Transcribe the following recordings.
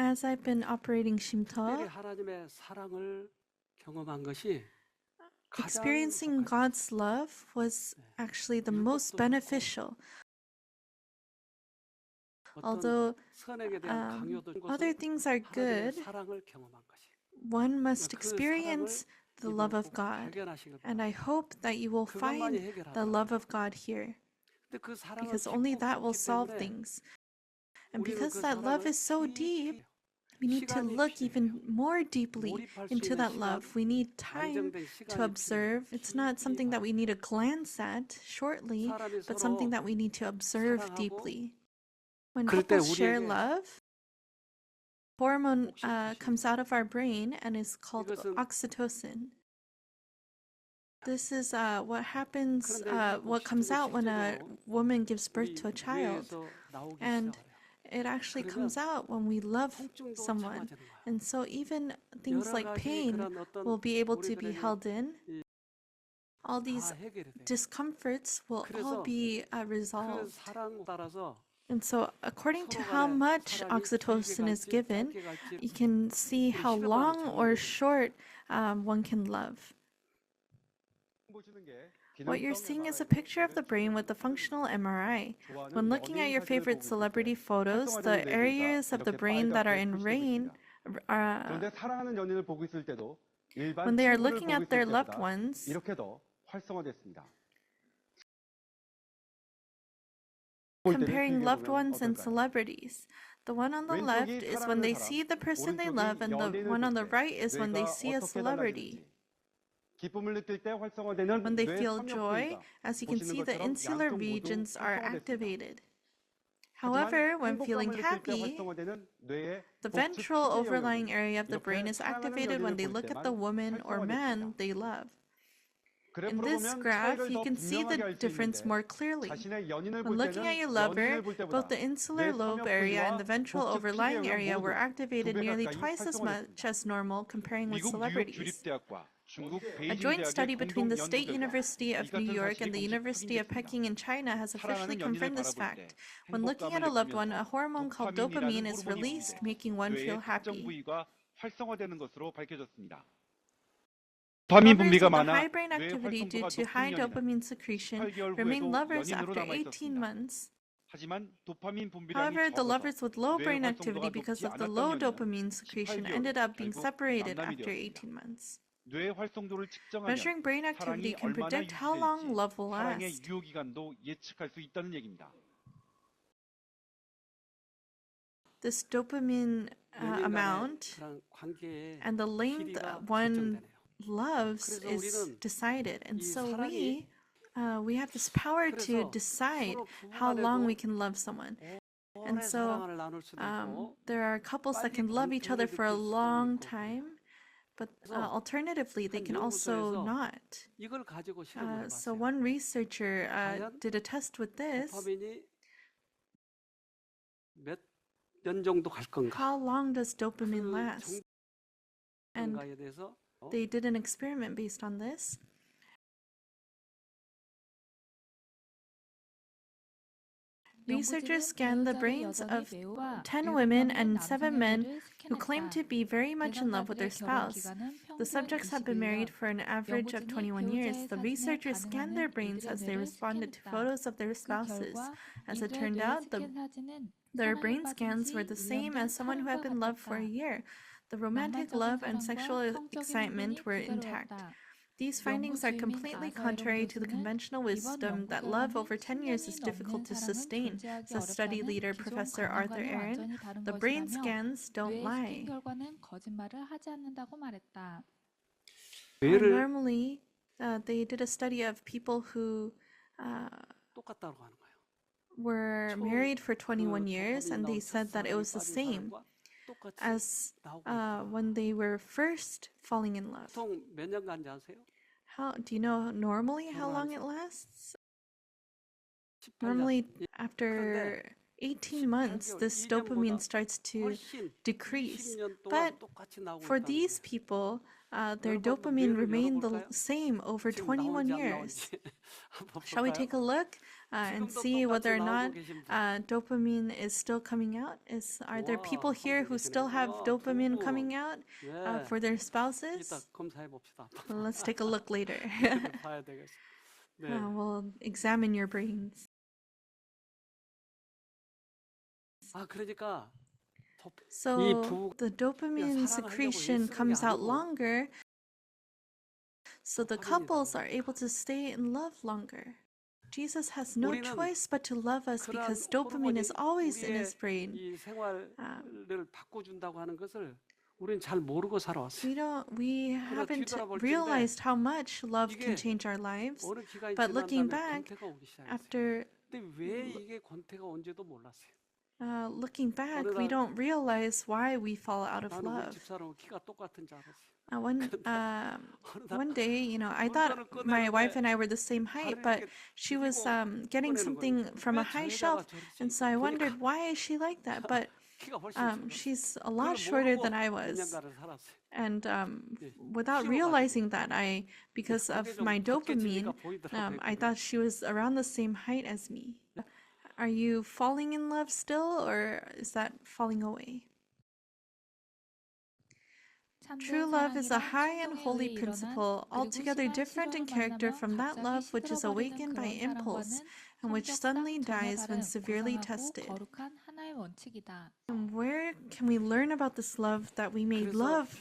As I've been operating 특별히 쉼터, 하나님의 사랑을 경험한 것이 가장 experiencing 속하죠. God's love was actually the most 율법도 좋고 beneficial. 어떤 Although 선행에 대한 강요도 준 other 것은 things are 하나님의 good, 사랑을 경험한 것이. one must 그 사랑을 experience the love 이번에 of 꼭 God. 발견하시길 And I 바랍니다. hope that you will 그것만이 find the love 해결하더라고요. of God here, 근데 그 사랑은 because only 깊고 that will 깊기 solve 때문에 things. And 우리는 because 그 that love 사랑을 is so 깊이 deep, we need to 시간이 look 필요해요. even more deeply 몰입할 수 into 있는 that 시간, love. We need time 안정된 to 시간이 필요해요. observe. It's not 깊이 something that we 바라보는 need to 거죠. glance at shortly, 사람이 but something 서로 that we need to observe 사랑하고 deeply. When 그럴 때 couples share 우리에게 love, hormone 옥시토신, comes out of our brain and is called 이것은 oxytocin. This is what happens, 그런데 이 what comes out when a 실제로 woman gives birth 우리 to a child. 뇌에서 나오기 And 시작을 해요. it actually 그러면 comes out when we love 통증도 someone. 참아지는 거예요. And so even things 여러 like 가지 pain 그런 어떤 will be able to be 우리들에게 held in. 이 All 다 these 해결이 돼요. discomforts will all 그래서 be 그 resolved. 사랑 따라서 And so, according to 서로 how 간에 much 사랑이 길게 oxytocin is 갈지 given, 짧게 갈지 you can see 우리 how 실험하면 long or 장담됩니다. short one can love. 보시는 게 What you're 기능성 seeing is a MRI picture of the brain with a functional MRI. When 좋아하는 looking at 연예인 your 사진을 favorite 보고 있을 celebrity 때 photos, the 활성화되는 뇌부위가 areas of the 이렇게 brain that are 빨갛게 in rain, 표시되고 있습니다. 그런데 사랑하는 연인을 보고 있을 때도 일반 when they are 친구를 looking 보고 at 있을 their loved 때보다 ones, 이렇게 더 활성화됐습니다. comparing loved ones and celebrities. The one on the left 왼쪽이 is when 사랑하는 they 사람, see the person they 오른쪽이 love, and the 연인을 one on 볼 the 때 right is when they 뇌가 see a 어떻게 celebrity. 달라지는지, 기쁨을 느낄 때 활성화되는 When they 뇌 feel joy, 삼엽부위가 as you can 보시는 see, the 것처럼 insular 양쪽 모두 regions are 활성화됐습니다. activated. 하지만 However, when feeling 행복감을 느낄 때 happy, 활성화되는 뇌의 the 복지 ventral 피계 overlying 영역이 area of the brain 이렇게 is 사랑하는 activated when 연인을 they 볼 look at the 때만 woman or man 활성화됩니다. they love. In 그래프로 this 보면 graph, 차이를 you 더 can see 분명하게 the 알 수 difference 있는데 more clearly. 자신의 연인을 When 볼 looking at 때는 your lover, 연인을 볼 both 때보다 the insular 뇌 lobe area and the 삼엽부위와 ventral 복지 피계 overlying 영역 area were 모두 activated 2배 nearly 가까이 twice as much 활성화됐습니다. as normal comparing with 미국 뉴욕 celebrities. 주립대학과 중국 A 베이징 joint 대학의 study between 공동 the State 연구 결과 University 이 of New 같은 York 사실이 and the 공식 University of 확인됐습니다. Peking in China has officially 사랑하는 연인을 confirmed this 바라볼 fact. 때 When looking at a 행복감을 loved one, a 느끼면서 hormone called 도파민이라는 dopamine is 호르몬이 released, 분비돼 making one feel 뇌의 특정 happy. 부위가 활성화되는 것으로 밝혀졌습니다. 도파민 Lovers 분비가 with the 많아 high brain 뇌 activity due 활성도가 to 높은 high 연인은 dopamine secretion 18개월 remain 후에도 lovers 연인으로 after 남아 18 있었습니다. months. 하지만 도파민 분비량이 However, the 적어서 lovers with low 뇌 brain activity 활성도가 because 높지 of the 않았던 low 연인은 dopamine secretion 18개월 ended 후 up being 결국 separated 만남이 after 되었습니다. 18 months. 뇌 활성도를 측정하면 Measuring brain activity 사랑이 can 얼마나 predict how long 유지될지 love will 사랑의 last. 유효기간도 예측할 수 있다는 얘기입니다. This dopamine 연인 간의 amount 그런 관계의 and the length 길이가 one 결정되네요. loves 그래서 is 우리는 decided. And 이 so 사랑이 we have this power to 그래서 decide 서로 how long we 부부간에도 can love someone. 오래 And so 사랑을 나눌 수도 있고 there are couples that 빨리 can love each other 번뇌를 for a 느낄 수도 long 있고 time, but 그래서 alternatively, they 한 can also 연구소에서 not. 이걸 가지고 실험을 So 해봤어요. one researcher 과연 did a test with this. 도파민이 몇 년 정도 갈 건가? How long does dopamine 그 last? And 정도에 대해서 they did an experiment based on this. Researchers scanned the brains of 10 women and 7 men who claimed to be very much in love with their spouse. The subjects had been married for an average of 21 years. The researchers scanned their brains as they responded to photos of their spouses. As it turned out, their brain scans were the same as someone who had been loved for a year. The romantic love and sexual excitement were intact. These findings are completely contrary to the conventional wisdom that love over 10 years is difficult to sustain, says study leader Professor Arthur Aaron. The brain scans don't lie. Normally, they did a study of people who 똑같다고 하는 거예요. were married for 21 years, and they said that it was the same as when they were first falling in love. 보통 몇 년간지 아세요? Do you know normally how long it lasts? 18년. Normally, after 18 months, this 12개월 dopamine 이전보다 starts to 훨씬 decrease. 20년 But 동안 똑같이 나오고 for 있다는 these 거예요. people, their 여러분 dopamine 뇌를 remained the 열어볼까요? same over 지금 21 나오는지 안 years. 나오는지 한번 Shall we 볼까요? take a look and 지금도 see whether or 똑같이 not 나오고 계신 분. dopamine is still coming out? Are there people 와, 한 here 분 who still 계시네요. have 두 dopamine 분. coming out 예. for their 이따 spouses? 검사해 봅시다. Let's take a look later. 뇌를 봐야 되겠어. 네. We'll examine your brains. 그러니까 So the dopamine secretion comes out longer, so the couples are able to stay in love longer. Jesus has no choice but to love us because dopamine is always in his brain. 이 생활을 바꿔준다고 하는 것을 우리는 잘 모르고 살아왔어요. We haven't realized how much love can change our lives. 어느 기간이 But looking 지난 다음에 back, 권태가 오기 시작했어요. after 근데 왜 이게 권태가 온지도 몰랐어요. looking back, we don't realize why we fall out of 나는 우리 love. 집사람은 키가 똑같은 줄 알았어요. One day, I thought my wife and I were the same height, but she was getting something from a high shelf, and so I wondered, why is she like that? But she's a lot shorter than I was. And without realizing that, because of my dopamine, I thought she was around the same height as me. Are you falling in love still, or is that falling away? True love is a high and holy principle, altogether different in character from that love which is awakened by impulse and which suddenly dies when severely tested. And where can we learn about this love that we may love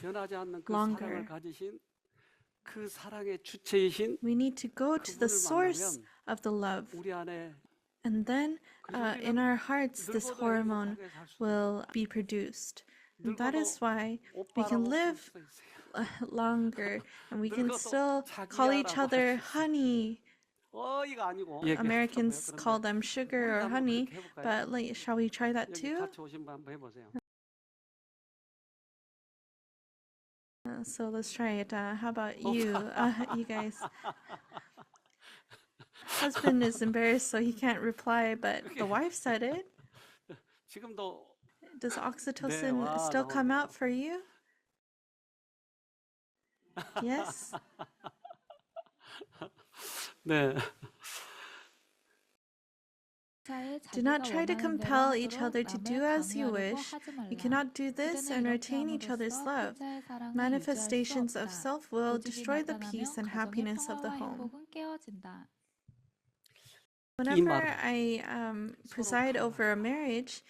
longer? We need to go to the source of the love. And then in our hearts, this hormone will be produced. And that is why we can live longer and we can still call each other honey. Americans call them sugar or honey, but shall we try that too? So let's try it. How about you? You guys. Husband is embarrassed, so he can't reply, but the wife said it. Does oxytocin still come out for you? Yes? 네. Do not try to compel each other to do as you wish. You cannot do this and retain each other's love. Manifestations of self-will destroy the peace and happiness of the home. Whenever I preside over a marriage,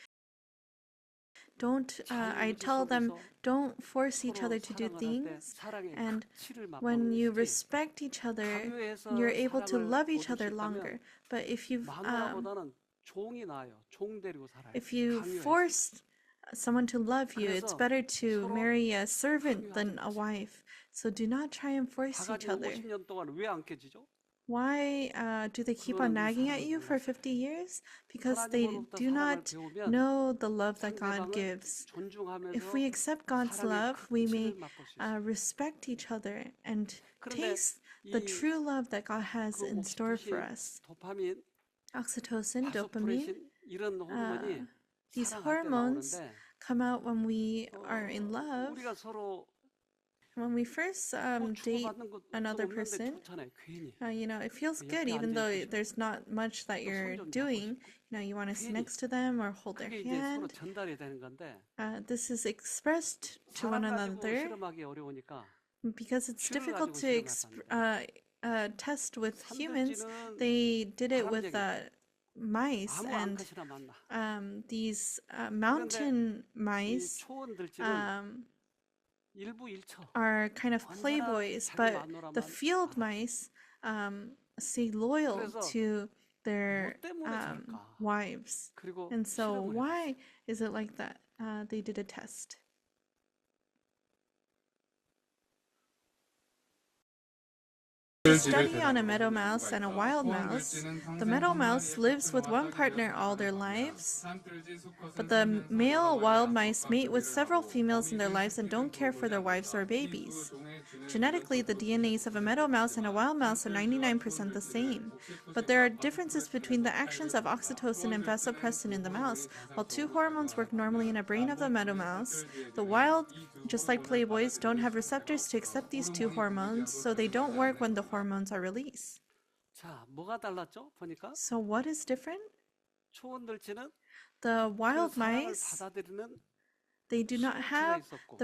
I tell them, don't force each other to do things. And when you respect each other, you're able to love each other longer. But if you force someone to love you, it's better to marry a servant than a wife. So do not try and force each other. Why do they keep on nagging at you for 50 years? Because they do not know the love that God gives. If we accept God's love, we may respect each other and taste the true love that God has in store for us. Oxytocin, dopamine, these hormones come out when we are in love. When we first date another person, it feels good even though there's not much that you're doing. You want to sit next to them or hold their hand. This is expressed to one another because it's difficult to test with humans. They did it with mice, and these mountain mice are kind of playboys, but the field mice stay loyal to their wives. And so why is it like that? They did a test. A study on a meadow mouse and a wild mouse. The meadow mouse lives with one partner all their lives, but the male wild mice mate with several females in their lives and don't care for their wives or babies. Genetically, the DNAs of a meadow mouse and a wild mouse are 99% the same. But there are differences between the actions of oxytocin and vasopressin in the mouse. While two hormones work normally in a brain of the meadow mouse, the wild, just like playboys, don't have receptors to accept these two hormones, so they don't work when the hormones are released. 자, 뭐가 달랐죠? 보니까 So what is different? 초원들치는 The 그 wild 사랑을 mice, 받아들이는 they do not 수용체가 have 있었고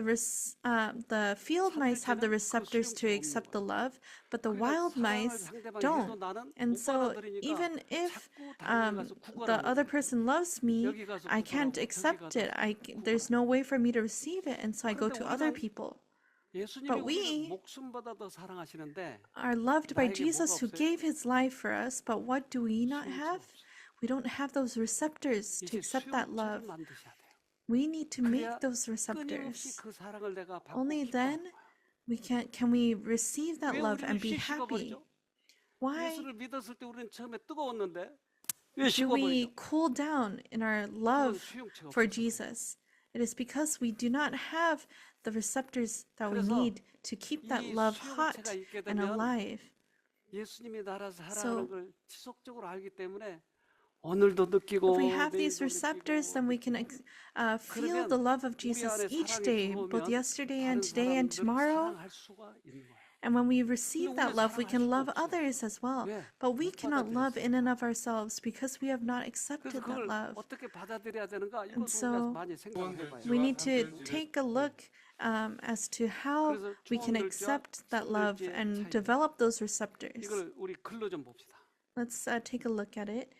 the field mice have the 사람들끼리는 그 receptors to 수용체가 없는 accept the 거예요. love, but the 그러니까 wild 사랑을 mice 상대방이 해도 don't. 나는 And 못 so 받아들이니까 even if 자꾸 다른 데 가서 the 구걸하는 other 거예요. person loves me, 여기 가서 I can't 구걸하고 저기 accept 가서 it. There's 구걸하고. no way for me to receive it, and so I go 그런데 to other 우리는 people. 예수님이 But 우리를 we 목숨보다 더 사랑하시는데 are loved by 나에게 Jesus 뭐가 who 없어요? gave his life for us, but what do we not 수용체가 have? 없어요. We don't have those receptors to 이제 accept that 수용체를 love. 만드셔야 돼요. We need to make 그래야 those 끊임없이 receptors. 그 사랑을 내가 받고 Only 기뻐하는 then 거예요. can we receive that 왜 love 우리는 and be 휙 happy. 식어버리죠? Why 예수를 믿었을 때 우리는 처음에 뜨거웠는데 왜 do we 식어버리죠? cool down in our 그건 love 수용체가 for 없어서 그래요. Jesus? It is because we do not have the receptors that we 그래서 need to keep that 이 love hot 수용체가 있게 and 되면 alive. 예수님이 나를 사랑하는 So 걸 지속적으로 알기 때문에 오늘도 느끼고 if we have these 내일도 receptors, 느끼고 then we can feel the 그러면 love of 우리 Jesus 안에 each 사랑이 day, both 들어오면 yesterday 다른 and today and 사람들을 tomorrow. 사랑할 수가 있는 거예요. And when we receive 근데 that 우리는 love, we 사랑할 can 수가 love 없어요. others as well. 왜? But we 못 cannot love in 받아들였으니까. and of ourselves because we have not 그래서 accepted that 그걸 love. 어떻게 받아들여야 되는가 And 이것을 우리가 so 많이 생각을 해봐요. we need to take a look as to how 그래서 we can 초원들과 accept that love 선들지의 and 차이. develop those receptors. 이걸 우리 글로 좀 봅시다. Let's take a look at it.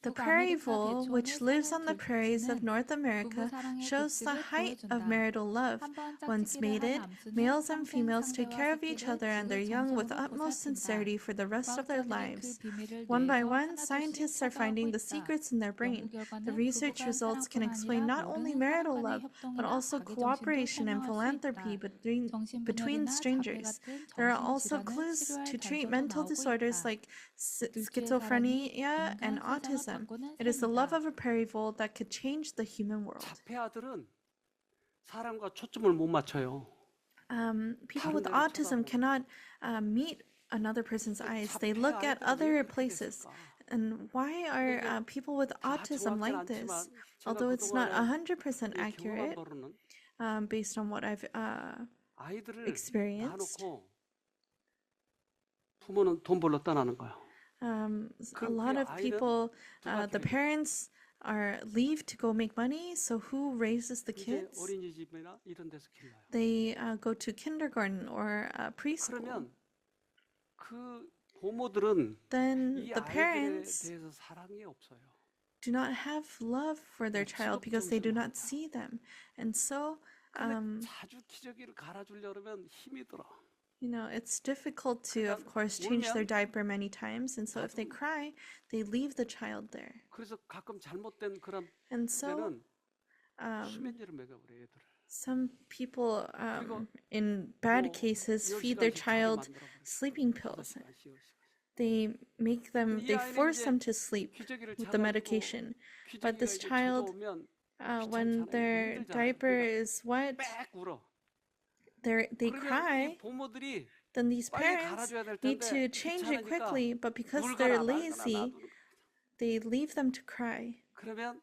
The prairie vole, which lives on the prairies of North America, shows the height of marital love. Once mated, males and females take care of each other and their young with utmost sincerity for the rest of their lives. One by one, scientists are finding the secrets in their brain. The research results can explain not only marital love, but also cooperation and philanthropy between strangers. There are also clues to treat mental disorders like schizophrenia and autism. It is the love of a prairie vole that could change the human world. 자폐아들은 사람과 초점을 못 맞춰요. People with autism cannot meet another person's eyes. They look at other places. And why are people with autism like this? Although it's not 100% accurate, based on what I've 아이들을 experienced. 놔놓고 부모는 돈 벌러 떠나는 거예요. A lot of people, the parents leave to go make money. So who raises the 이제 kids? 어린이집이나 이런 데서 길러요. They go to kindergarten or preschool. 그러면 그 부모들은 Then 이 the 아이들에 parents 대해서 사랑이 없어요. do not have love for their child because they do not see them. And so, 근데 자주 기저귀를 갈아주려면 힘이 들어. it's difficult to, of course, change their diaper many times. And so if they cry, they leave the child there. 그래서 가끔 잘못된 그런 And so, 때는 수면제를 먹여버려 애들을. some people, in bad cases, feed their child sleeping pills. They force them to sleep with the medication. But this child, when their diaper is wet, 빽 울어. they 그러면 cry. 이 부모들이 Then these 빨리 parents 갈아줘야 될 need 텐데 to change it 귀찮으니까 quickly, but because 울거나 they're 말거나 lazy, 놔두는 거야. they leave them to cry. 그러면 이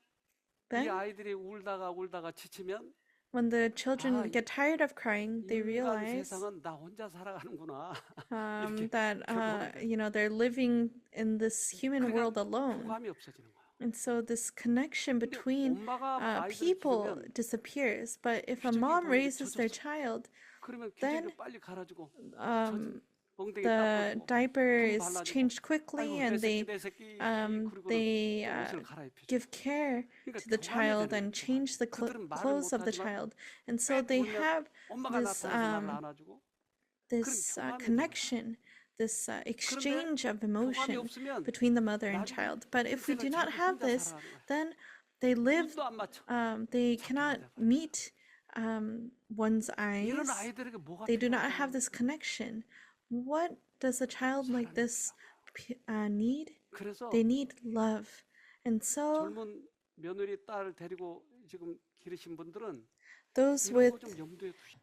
Then, 아이들이 울다가 지치면 when the children 아, get tired of crying, they 인간 realize 세상은 나 혼자 살아가는구나. that they're living in this human world alone. 호감이 없어지는 거야. And so this connection 근데 between 엄마가 아이들을 people 키우면 disappears. But if a 기저귀 mom 보내기 raises their 젖었어. child, 그러면 then 기저귀를 빨리 갈아주고 엉덩이 the 닦아주고 diaper 돈 is 발라주고 changed quickly, 아이고 and 내 새끼 그리고 they 옷을 갈아입혀줘. give care 그러니까 to the 교감이 child 되는 and 거죠. change the 그들은 말을 clothes of the 못하지만 child. And so 빽 they 울면 have 엄마가 this 나타나서 나를 안아주고 this 교감이 되는 connection, this exchange of 교감이 emotion 없으면 between the mother and 나중에 child. But if we do 인생을 not 자기 have 혼자 this, 살아가는 거야. then they live, 눈도 안 맞춰. they cannot meet one's eyes. 이런 아이들에게 뭐가 They do not 필요할까요? have this connection. What does a child like this need? 그래서 They need love. And so 젊은 며느리 딸 데리고 지금 기르신 분들은 those 이런 with 거 좀 염두에 두시.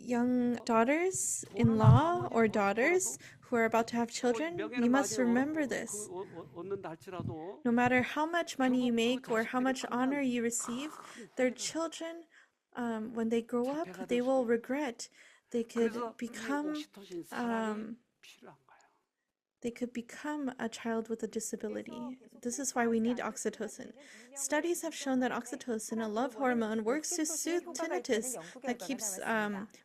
young daughters-in-law or daughters who are about to have children, 명예는 you must 많이 remember this. 얻는다 할지라도 No matter how much money you 결국 그 make or how 자식들이 much honor 크면 you receive, 큰 their 후회를 children, when they grow up, 자폐가 they 될 will 수도 있고. regret. They could 그래서 이 become 옥시토신 사랑이 필요한 거예요. they could become a child with a disability. This is why we need oxytocin. Studies have shown that oxytocin, a love hormone, works to soothe tinnitus that keeps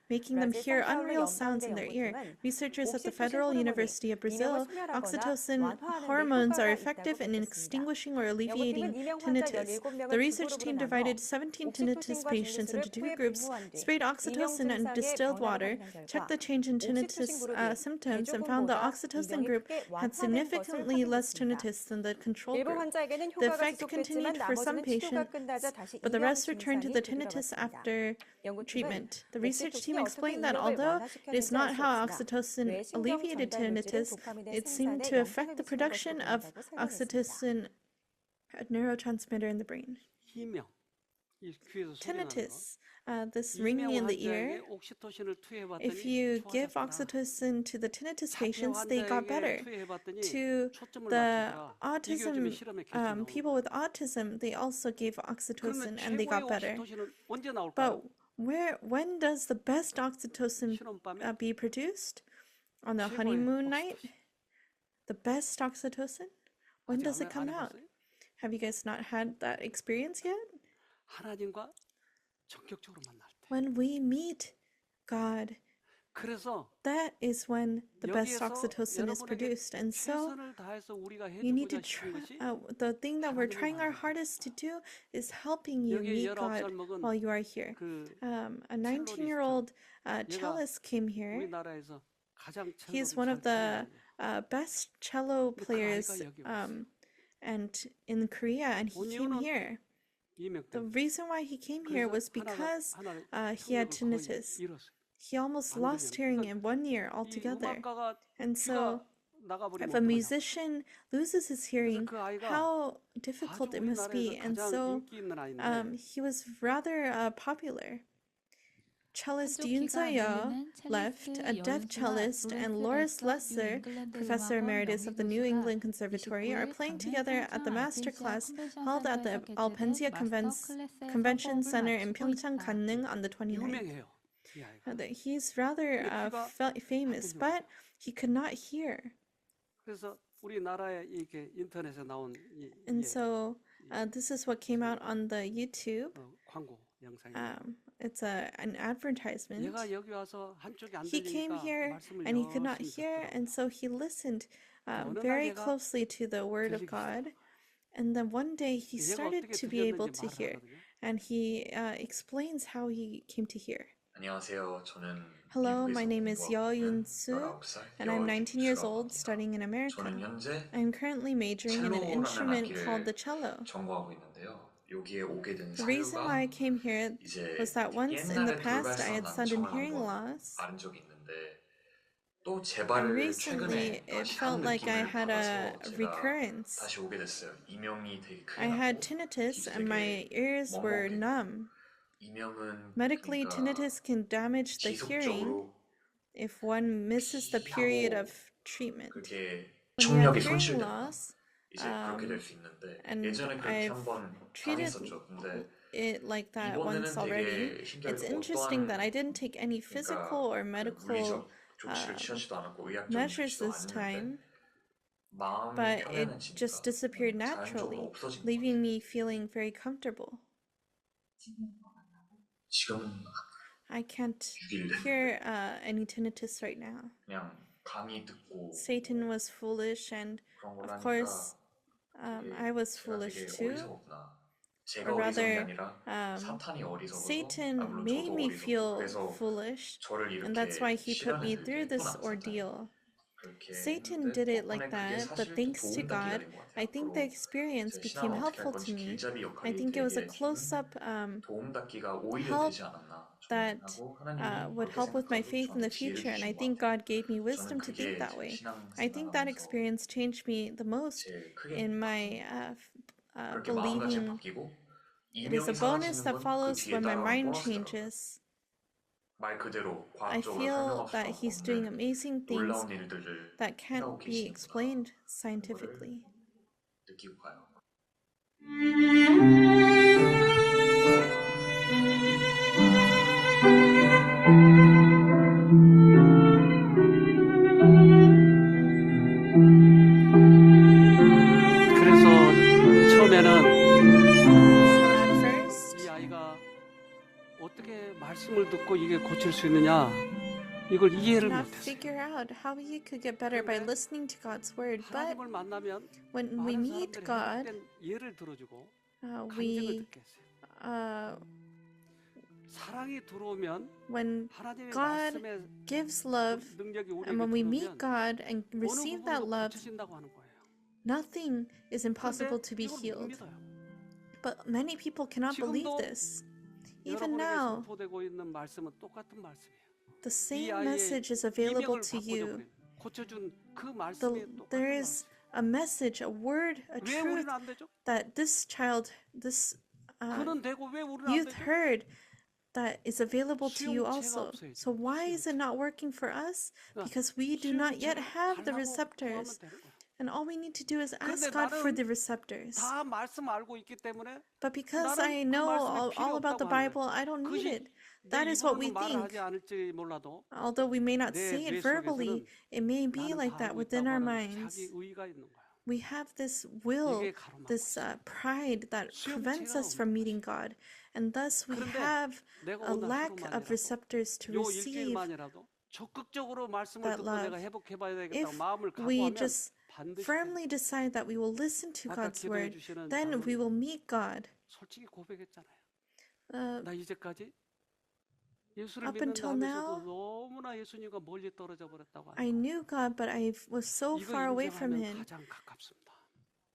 making them hear unreal sounds in their ear. Researchers at the Federal University of Brazil, oxytocin hormones are effective in extinguishing or alleviating tinnitus. The research team divided 17 tinnitus patients into two groups, sprayed oxytocin and distilled water, checked the change in tinnitus symptoms, and found the oxytocin group had significantly less tinnitus than the control group. The effect continued for some patients, but the rest returned to the tinnitus after treatment. The research team explained that although it is not how oxytocin alleviated tinnitus, it seemed to affect the production of oxytocin, a neurotransmitter in the brain. 희명, 이 귀에서 소리 나는 거. Tinnitus, this ringing in the ear, 환자에게 옥시토신을 투여해봤더니 if you give 좋아졌구나. oxytocin to the tinnitus 자폐 patients, they got better. 환자에게 투여해봤더니 To 초점을 the 맞추더라. 이게 요즘에 autism 실험에 계속 나오는 people with autism, they also gave 그러면 oxytocin and they 최고의 got better. 옥시토신은 언제 나올까요? But when does the best oxytocin 실험밤에 be produced? On the 최고의 honeymoon night? 옥시토신. The best oxytocin? When 아직 does it 안 come out? 해봤어요? Have you guys not had that experience yet? 하나님과 전격적으로 만날 때. When we meet God, 그래서 that is when the best 여기에서 oxytocin is 여러분에게 produced. And so 최선을 다해서 우리가 you need to 해주고자 싶은 try, 것이 the thing that we're 하나님을 trying our 만나는 hardest to do is helping you 여기 meet 19살 God 먹은 while you are here. 그 A 19-year-old cellist came here. 우리나라에서 가장 He's 첼로를 one 잘 of the 치는 best cello 근데 그 players 아이가 여기 왔어요. and in Korea, and he 온 came 이유는 here. 이명 The 때문에. reason why he came here was because he had tinnitus. He almost lost hearing in 1 year 이 altogether. 음악가가 And so, 귀가 나가버리면 if a 어떡하냐. musician loses his hearing, 그 아이가 how 아주 difficult it must be. 우리나라에서 And 가장 so, 인기 있는 아이인데 he was rather popular. Cellist 한쪽 Yoon 귀가 So-yo 안 들리는 left, 첼리스트 a deaf 여윤수와 cellist, and Loris 로렌스 레스터, Lesser, 뉴 잉글랜드 professor 음악원 emeritus of the New 명예교수가 England Conservatory, are 29일 playing 강릉 together at the 평창 master 알펜시아 class 컨벤션 held at the 센터에서 Alpensia 개최된 마스터 클래스의 Convention 서법을 Center in 마치고 Pyeongchang, 있다. Gangneung on the 29th. 유명해요. 이 아이가. He's rather famous, 들려. but he could not hear. 그래서 우리나라에 이렇게 인터넷에 나온 And so this is what came out on the YouTube. 광고 영상이. It's an advertisement. 얘가 여기 와서 한쪽이 안 He came 들리니까 here 말씀을 and he could not 열심히 hear, 듣더라고요. and so he listened 어느 날 very 얘가 closely to the word of 들리기 God. And then one day he 얘가 started 어떻게 to be able 들렸는지 to 말을 hear, 하거든요. and he explains how he came to hear. 안녕하세요. 저는 Hello, my 미국에서 name is Yeo 공부하고 있는 Yoon-soo, 19살 and I'm 19 years 여윤수라고 old, 합니다. studying in America. 저는 현재 I'm currently majoring in an 첼로라는 instrument 악기를 called the cello. 전공하고 있는데요. 여기에 오게 된 The reason why I 사유가 came here 이제 was that once in the 옛날에 past I had 돌발선한 sudden 청을 hearing 한번 loss, 앓은 적이 있는데 또 제 and 발을 recently 최근에 it 다시 felt 한 like I 느낌을 had a 받아서 제가 recurrence. 다시 오게 됐어요. 이명이 되게 크게 I had 났고 tinnitus 귀도 and my 되게 ears were 멍멍해. numb. 이명은 Medically, 그러니까 tinnitus can damage the hearing 지속적으로 if one misses the period of treatment. 그게 When you have 청력이 hearing 손실된다. loss, 이제 그렇게 될 수 있는데 and 예전에 그렇게 I've 한번 treated 당했었죠. 근데 it like that 이번에는 once already. 되게 It's 신기하게 interesting that I 어떠한 didn't take any physical or 그 medical 물리적 조치를 취하지도 않았고 의학적인 measures 조치도 this 않았는데 time, 마음이 but it 편안해지니까 just disappeared 자연적으로 naturally, 없어진 것 leaving 같아요. me feeling very comfortable. 지금은 I can't 6일 hear any tinnitus right now. 그냥 강의 듣고 Satan was foolish, and 그런 걸 of 하니까 course, 되게 I was 제가 foolish 되게 too. 어리석었구나. 제가 Or 어리석은 게 rather, 아니라 사탄이 어리석어서 Satan 물론 made 저도 me 어리석고 feel 그래서 foolish, 저를 and that's why 이렇게 he put me 시련에 through 들게 this 했구나 사탄이. ordeal. 그렇게 Satan 했는데 did it like 덕분에 그게 that, but 사실 thanks to 도움닫기가 God, 된 것 같아요. I think the 앞으로 experience 제 became 신앙을 어떻게 할 helpful to 건지 me. 길잡이 I 역할이 think it was a 되게 close-up 도움닫기가 오히려 help 되지 않았나 that 하고 하나님이 would 그렇게 help with my 생각하고 faith in the 저한테 지혜를 future, and I 주신 것 think 같아요. God gave me 저는 wisdom to think 그게 that 제 way. 신앙 I think that 생활하면서 experience changed me the most 제일 크게 in my 그렇게 마음가짐 believing. 바뀌고 It is a 이명이 bonus 사라지는 that 건 그 follows 뒤에 when my 따라오는 mind 보너스더라고요. changes. 말 그대로 I 과학적으로 feel 설명할 that 수가 he's doing 없는 amazing things 놀라운 일들을 that can't 하고 be 계시는구나 explained 하는 거를 scientifically. 느끼고 가요. 그래서 처음에는 So at first, 이 아이가 어떻게 말씀을 듣고 이게 고칠 수 있느냐 이걸 이해를 not 못했어요. figure out how he could get better by listening to God's word. But 하나님을 만나면 when we 많은 meet 사람들이 God, 해석된 예를 들어주고 간증을 we 듣게 했어요. 사랑이 들어오면 when 하나님의 God 말씀의 gives love, 능력이 우리에게 and when we meet 들어오면 God and 어느 receive that 부분도 love, 고쳐진다고 하는 거예요. nothing is 그런데 impossible to be 이걸 못 healed. 믿어요. But many people cannot believe 지금도 this. Even 여러분에게 now, 선포되고 있는 말씀은 똑같은 말씀이에요. the 이 same 아이의 message is available 이명을 to 바꿔줘 you. 버려요. 고쳐준 그 말씀이 똑같은 There is 말씀. a message, a word, a 왜 truth 우리는 안 되죠? that this child, this 그는 되고 왜 우리는 안 youth 되죠? heard that is available to you 수용체가 also. 없어요, So why is it not working for us? 그러니까 Because we do not yet 수용체를 have the 달라고 receptors. 구하면 되는 거예요. And all we need to do is ask 그런데 God for 나는 the receptors. 다 말씀 알고 있기 때문에 But because 나는 I 그 know 말씀이 필요 all about the 없다고 하는 Bible, 거예요. I don't need 그것이 it. That is what we 내 입으로는 말을 think. 하지 않을지 몰라도 Although we may not 내 say it 뇌 verbally, 속에서는 it may be 나는 like 다 that 알고 within 있다고 our 하는 minds. 자기 의가 있는 거예요. We have this will, 이게 가로막고 this 있어요. pride that prevents 수용체가 us from 없는 meeting God. And thus we 그런데 have 내가 a 오늘 lack of 하루만이라도 receptors to 요 receive 일주일만이라도 적극적으로 말씀을 that 듣고 내가 love. 회복해봐야 되겠다고 If 마음을 we 각오하면 just 반드시 firmly decide that we will listen to 아까 God's 기도해 word, 주시는 then we 장로님 will meet God. 솔직히 고백했잖아요. Uh, 나 이제까지 예수를 Up 믿는 until 다음에서도 now, 너무나 예수님과 멀리 떨어져 버렸다고 하는 I 거예요. knew God, but I was so 이거 far away from 인정하면 Him. 가장 가깝습니다.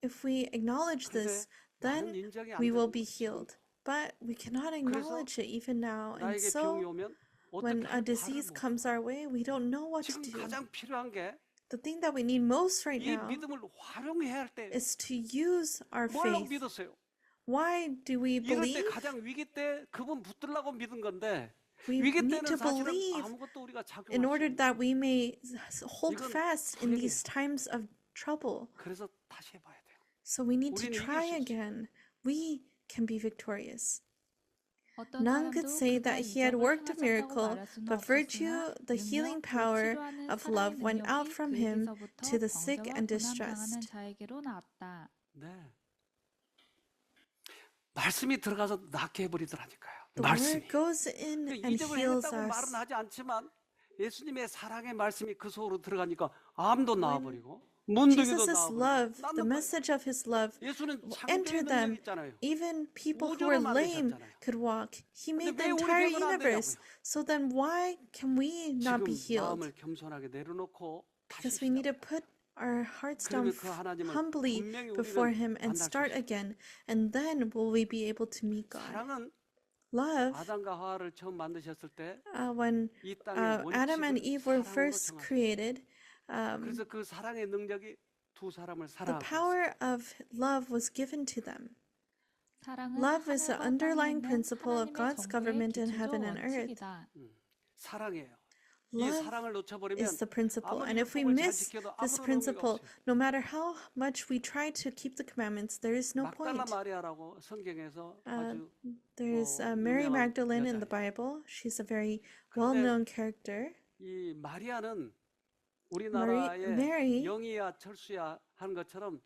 If we acknowledge 그런데 this, 나는 then 인정이 안 we will 되는 be 거예요. healed. But we cannot 그래서 acknowledge it even now. And 나에게 병이 so 오면 when 어떻게 a 말을 disease 못 comes our way, we don't know what to 지금 do. 가장 필요한 게 The thing that we need most right 이 now 믿음을 활용해야 할 때 is to use our 뭘로 faith. 믿었어요? Why do we 이럴 때 believe? 가장 위기 때 그분 붙들라고 믿은 건데 We 위기 need 때는 to 사실은 believe 아무것도 우리가 작용할 in 수 order 없는 that we may hold 이건 fast in 불행해요. these times of trouble. 그래서 다시 해봐야 돼요. So we need to 우리는 이길 try 수 있어요. again. We can be victorious. 어떤 None 사람도 could say 그가 that he had 이적을 worked a 행하셨다고 miracle, 말할 수는 but virtue, 없었으나 the healing 능력, power 치료하는 of 사랑의 love went out 능력이 from him 그에게서부터 to the sick 병자와 and 고난 당하는 distressed. 자에게로 나왔다. 네. 말씀이 들어가서 낫게 해버리더라니까요. The 말씀이. word goes in 그 and 이적을 heals 했다고 말은 us. 하지 않지만 예수님의 사랑의 말씀이 그 속으로 들어가니까 암도 나와버리고 문둥이도 Jesus' 나와버리고 love, the 낫는 거예요. message of his love, 예수는 창조의 entered 능력이 them. 있잖아요. Even people who 우주를 were lame 만드셨잖아요. could walk. He made 근데 the 왜 우리 entire 병은 안 universe. 되냐고요. So then why can we not be 지금 healed? 마음을 겸손하게 내려놓고 다시 Because we need to 시작. put our hearts down 그러면 그 하나님을 humbly 분명히 before 우리는 Him and 만날 수 start 있어요. again. And then will we be able to meet God. 사랑은 Love, 아담과 하와를 처음 만드셨을 때 when 이 땅의 Adam and 원칙을 Eve were 사랑으로 first 정하셨어요. created, 그래서 그 사랑의 능력이 두 사람을 the 사랑하고 있어요. power of love was given to them. 사랑은 Love is the 하늘과 땅에 underlying 있는 principle of 하나님의 God's 정부의 government in 기초적 heaven and earth. 원칙이다. 사랑이에요. 이 Love 사랑을 놓쳐버리면 is the principle. 아무리 And if we 율법을 잘 miss 지켜도 this 아무런 의미가 principle, 없어요. no matter how much we try to keep the commandments, there is no 막달라 point. 마리아라고 성경에서 아주 There's 어, Mary 유명한 Magdalene in the 여자예요. Bible. She's a very 근데 well-known character. 이 마리아는 우리나라의 Mary 영희야 철수야 하는 것처럼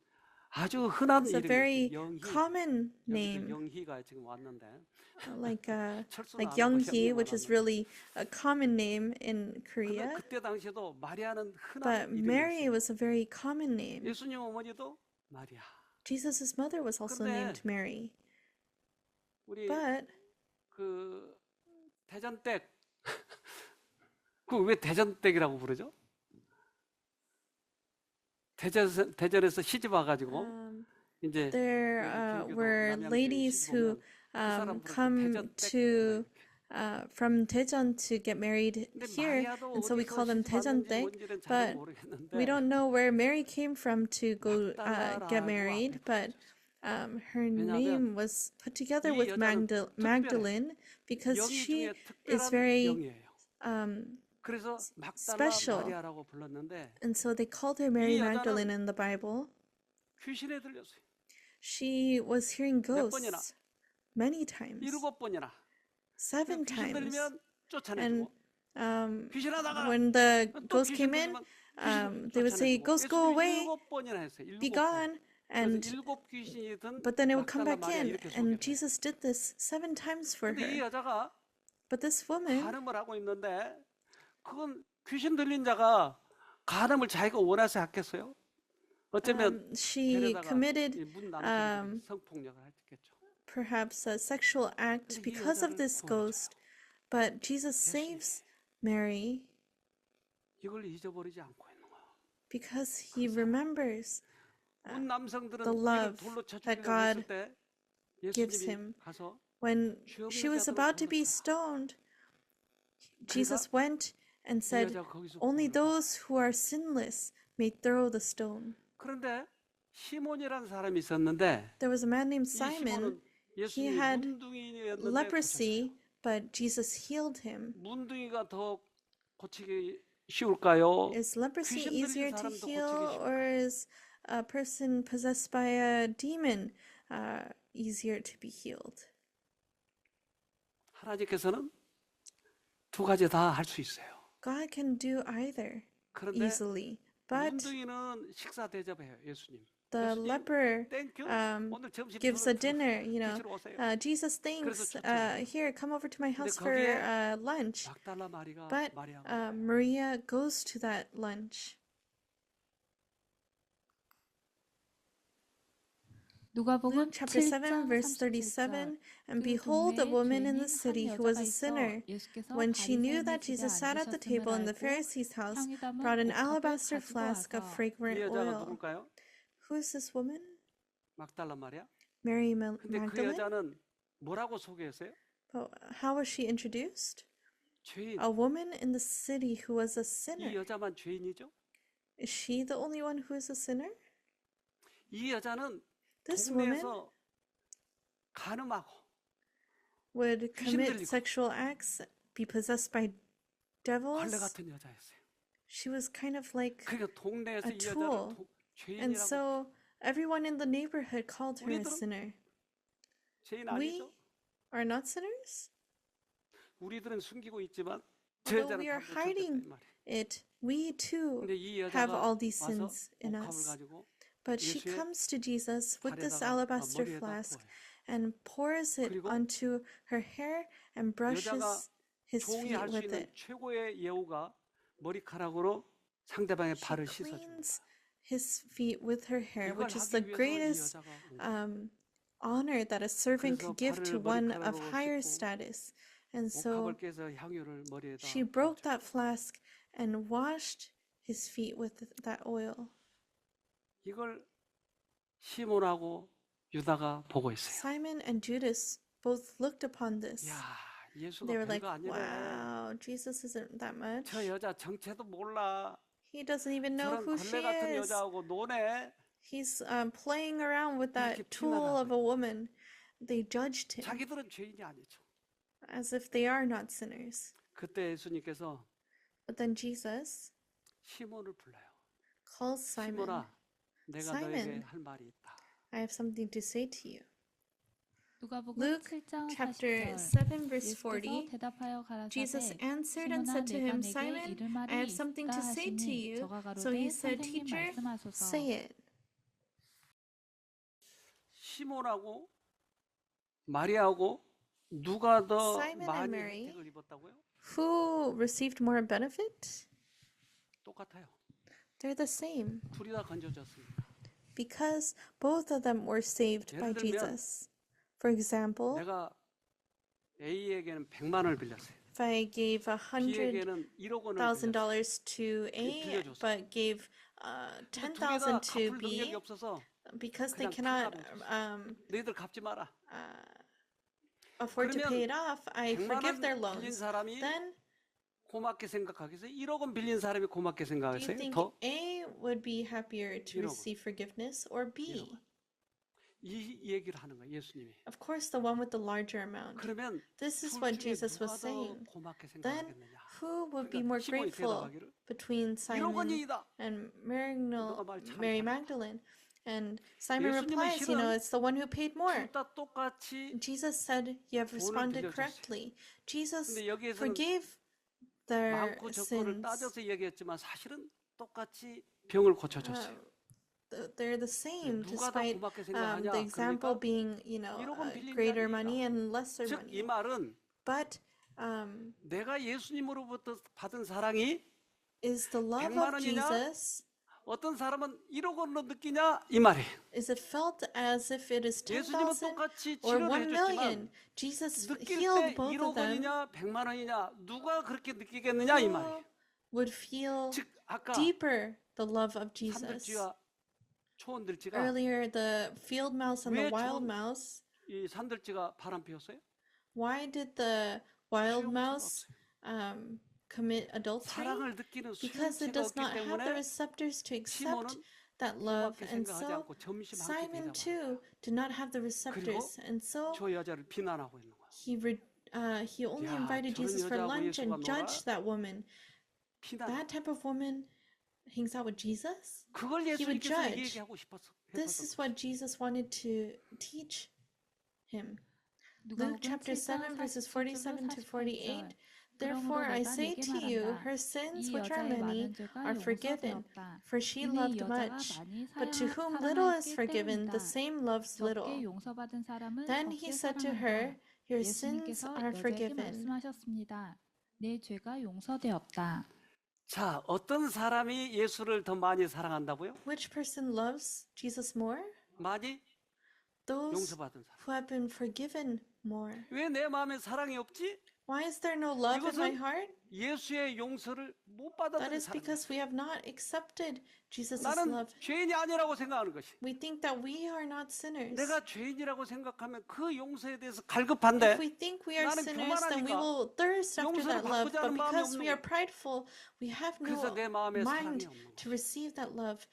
아주 흔한 is a very 이름이에요. 영희. common 여기도 name, 영희가 지금 왔는데 like 철수는 like 안 하고 Younghee, 영희만 which is 하는데. really a common name in 근데 Korea. 그때 당시에도 마리아는 흔한 But Mary 이름이었어요. was a very common name. 예수님 어머니도 마리아. Jesus' mother was also 근데 named Mary. 우리 But 그 대전댁 그 왜 대전댁이라고 부르죠? 대전에서 시집 와가지고 이제 there 여기 교회도 were 남양주에 ladies 시집 who 오면 그 사람들은 그 come 대전댁 to from Daejeon to get married 근데 here, 마리아도 and so we 어디서 call them 시집 왔는지 Daejeon댁. 뭔지는 잘 But 모르겠는데 we don't know where Mary came from to go get 막달라라고 married, 앞에 but her name was put together 이 with 여자는 Magdalene because 영이 she 중에 is 특별한 very 영이에요. 그래서 막달라 special. 마리아라고 불렀는데 and so they called her Mary 이 여자는 Magdalene in the Bible. 귀신에 들렸어요. She was hearing 몇 번이나? ghosts many times, 7번이나. 7 귀신 times. 들리면 쫓아내주고 And 귀신 하다가 when the 또 ghosts 귀신 came in, 들리면 they would say, 쫓아내주고. "Ghosts go 예수님이 away, 7번이나 했어요. be 7번. gone." And 그래서 7 귀신이든 but then it would come 막달라 back 마리아 in, 이렇게 and 소개를 해요. Jesus did this 7 times for 근데 이 her. 여자가 But this woman, 간음을 하고 있는데 그건 귀신 들린 자가 간음을 자기가 원해서 했겠어요? 어쩌면 she 데려다가 committed 이 문 남성들이 성폭력을 했겠죠. perhaps a sexual act 근데 이 because of 여자를 this 구원해줘요. ghost. But Jesus saves Mary 이걸 잊어버리지 않고 있는 거예요. because he remembers 문 남성들은 the 이걸 love 돌로 쳐 that 죽이려고 God 했을 때 gives 예수님이 him. 가서 When 죄 없는 she was 자들은 about to 돌로 be 쳐라. stoned, Jesus went and 이 said, 여자가 거기서 "Only 구원을 those who are sinless may throw the stone." 그런데 시몬이라는 사람이 있었는데 There was a man named 이 Simon. 시몬은 예수님이 had 문둥이였는데 고쳤어요. Leprosy, but Jesus healed him. 문둥이가 더 고치기 쉬울까요? Is leprosy 귀신 easier 들린 to 사람도 heal, 고치기 or 쉬울까요? is a person possessed by a demon easier to be healed? 하나님께서는 두 가지 다 할 수 있어요. God can do either 그런데 easily, but 문둥이는 식사 대접해요, 예수님. the 예수님, leper 땡큐. 오늘 점심 gives a dinner. You know, 드시러 오세요. Jesus thinks, 좋잖아요. "Here, come over to my house for 거기에 lunch." 막달라 마리가 But 마리아가 Maria goes to that lunch. 누가복음 Luke chapter 7, 7장 verse 37. 37. And 그 behold, a 동네에 woman in 죄인인 the city 한 who was 여자가 a 있어 sinner. 예수께서 When she knew 바리새인의 that 집에 Jesus sat at the table in the 앉으셨음을 알고 Pharisee's house, 향유담은 brought an 옥합을 alabaster 가지고 flask of 와서 이 fragrant 여자가 oil. 누굴까요? Who is this woman? 막달라 마리아. Mary 근데 그 Magdalene? 여자는 뭐라고 소개했어요? But how was she introduced? 죄인. A woman in the city who was a 이 sinner. 여자만 죄인이죠? Is she the only one who is a sinner? 이 여자는 This woman 동네에서 간음하고 would 귀신 commit 들리고 sexual acts, be possessed by 벌레 devils. 같은 여자였어요. She was kind of like 그러니까 동네에서 a 이 tool. 여자를 And 죄인이라고. so everyone in the neighborhood called her a 우리들은 sinner. 죄인 We 아니죠? are not sinners? 우리들은 숨기고 있지만 저 Although 여자는 we are 다 묻혔다 이 hiding 말이에요. it, we too 근데 이 have 여자가 all these 와서 sins in 옥합을 us. 가지고 But she 예수의 comes to Jesus with this 발에다가 alabaster 머리에다 flask 부어요. and pours it 그리고 onto her hair and 여자가 brushes his 종이 feet 할 수 with 있는 it. 최고의 예우가 머리카락으로 상대방의 She 발을 씻어줍니다. cleans his feet with her hair, 이걸 which is the 하기 위해서 이 greatest 여자가 온 거예요. honor that a servant 그래서 could give to 발을 one of 머리카락으로 higher 씻고 status. And so 옥합을 깨서 향유를 머리에다 she broke 부어줘요. that flask and washed his feet with that oil. 이걸 시몬하고 유다가 보고 있어요. Simon and Judas both looked upon this. 야, 예수가 They were like, 별거 아니네. wow, Jesus isn't that much. 저 여자 정체도 몰라. He doesn't even know 저런 who 걸레 she 같은 is. 여자하고 노네. He's playing around with that 이렇게 tool of 비난하고 a woman. They judged him 자기들은 죄인이 아니죠. as if they are not sinners. 그때 예수님께서 But then Jesus 시몬을 불러요. calls Simon. 시몬아, 내가 Simon. 너에게 할 말이 있다. I have something to say to you. 누가복음 Luke 7장 chapter 40절 7 verse 예수께서 40. 대답하여 Jesus 가라사대 answered and 시몬아 said to 내가 him, 내게 Simon, 이를 I 말이 have something 있다 to say to 하시니 you. 저가 So he 가로되 said, 선생님 Teacher, 말씀하소서. say it. 시몬하고 마리아하고 누가 더 Simon and 많이 Mary. 혜택을 입었다고요? Who received more benefit? 똑같아요. They're the same. 둘이 다 건져졌습니다. Because both of them were saved by 예를 들면 Jesus. For example, 내가 A에게는 100만 원을 빌렸어요. if I gave B에게는 1억 원을 빌렸어요. $100,000 to A, 빌려줬어요. but gave 근데 둘이 다 10,000 to 갚을 B, 능력이 없어서 because they 그냥 cannot 풀어가면 너희들 갚지 마라. afford to 그러면 pay it off, I 100만 forgive their 원 빌린 loans. 사람이 Then, 고맙게 생각하겠어요? 1억 원 빌린 사람이 고맙게 do you 생각하겠어요? think 더? A would be happier to 1억 원. receive forgiveness or B? 1억 원. 이 얘기를 하는 거예요, 예수님이. Of course, the one with the larger amount. 그러면 This is 둘 what 중에 Jesus 누가 was 더 saying. 고맙게 Then 생각하겠느냐? who would be 그러니까 more 시몬이 grateful 대답하기를 between 1억 Simon 원이다. and 너가 말 참 Mary 잘한다. Magdalene? And Simon 예수님의 replies, 실은 it's the one who paid more. 둘 다 똑같이. Jesus said, you have responded 빌려줬어요. correctly. Jesus 근데 여기에서는 forgave their 많고 적고를 sins. 따져서 얘기했지만 사실은 똑같이 병을 고쳐줬어요. They're the same, 누가 더 despite 고맙게 생각하냐? the example 그러니까 being, 1억 원 빌린 greater 자들이다. money and lesser 즉 이 money. 말은 But 내가 예수님으로부터 받은 사랑이 is the love 100만 of 원이냐? Jesus, 어떤 사람은 1억 원으로 느끼냐 이 말이에요. is it felt as if it is 예수님은 10,000 똑같이 or 치료를 1 해줬지만 million? Jesus 느낄 healed 때 both of 1억 them. 원이냐 100만 원이냐 누가 그렇게 느끼겠느냐 이 말이에요. Who would feel 즉 아까 deeper the love of Jesus? 산들쥐와 초원들쥐가 Earlier, the field mouse and the 왜 wild 초원- mouse. 이 산들쥐가 바람 피웠어요? Why did the wild 수용체가 mouse 없어요. commit adultery? 사랑을 느끼는 Because it 수용체가 does 없기 not have the 때문에 receptors to accept 시몬은 that love, 고맙게 and 생각하지 so 않고 점심 한 끼 Simon 대접하는 too did not have the receptors, and so 저 여자를 비난하고 있는 거야. he only 야, invited 저런 Jesus for 여자하고 lunch and 예수가 judged that woman. 비난. That type of woman hangs out with Jesus? 그걸 he would 예수님께서 judge. 얘기하고 싶었어. This is what Jesus wanted to teach him. Luke chapter 7 verses 47 to 48. Therefore I say to you, her sins, which are many, are forgiven, for she loved much. But to whom little is forgiven, the same loves little. Then he said to her, your sins are forgiven. 말씀하셨습니다. 내 죄가 용서되었다. 자, 어떤 사람이 예수를 더 많이 사랑한다고요? Which person loves Jesus more? 많이 Those 용서받은 사람. who have been forgiven more. 왜 내 마음에 사랑이 없지? Why is there no love in my 이것은 heart? 예수의 용서를 못 That 받아들인 is 사람. because we have not accepted Jesus' 나는 love. 죄인이 아니라고 생각하는 것이. We think that we are not sinners. 내가 죄인이라고 생각하면 그 용서에 대해서 If 갈급한데 we think we are 나는 sinners, then we 교만하니까 will thirst after 용서를 that love. 받고자 But 하는 마음이 because 없는 we are 거예요. prideful, we have 그래서 no 내 마음에 사랑이 mind 없는 to 거예요. receive that love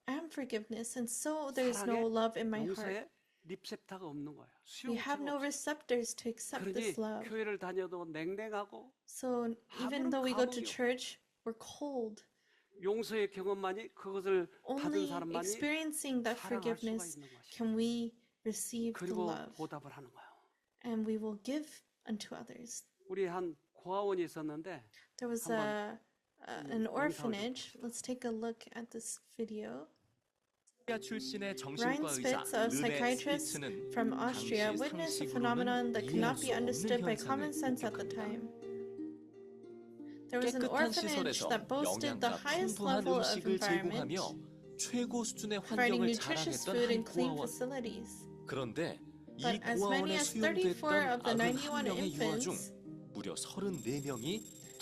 and forgiveness. And so there is no 사랑에 love in my heart. 용서에 리셉터가 없는 거예요. We have no 수용체가 없어요. receptors to accept 그러니 this love. 교회를 다녀도 냉랭하고 So even 아무런 though we go to 감흥이 church, we're cold. 용서의 경험만이 그것을 받은 Only 사람만이 experiencing that 사랑할 수가 forgiveness 있는 것이. can we receive the 그리고 love, 보답을 하는 거예요. and we will give unto others. 우리 한 고아원이 있었는데 There was 한번 an 영상을 좀 orphanage. 봅시다. Let's take a look at this video. 출신의 Ryan 정신과 의사 Spitz, a 르네 psychiatrist 스피츠는 from Austria, 당시 witnessed a 상식으로는 phenomenon that could not be 이해할 수 understood by 없는 common 현상을 sense at the 목격합니다. time. There was an 깨끗한 orphanage 시설에서 that boasted the 영양가 highest 풍부한 level of 음식을 environment, 제공하며 최고 수준의 providing 환경을 nutritious 자랑했던 food 한 and clean 고아원. facilities. 그런데 이 But as many 고아원에 as 34 of the 수용됐던 91 91명의 유아 중 infants 무려 34명이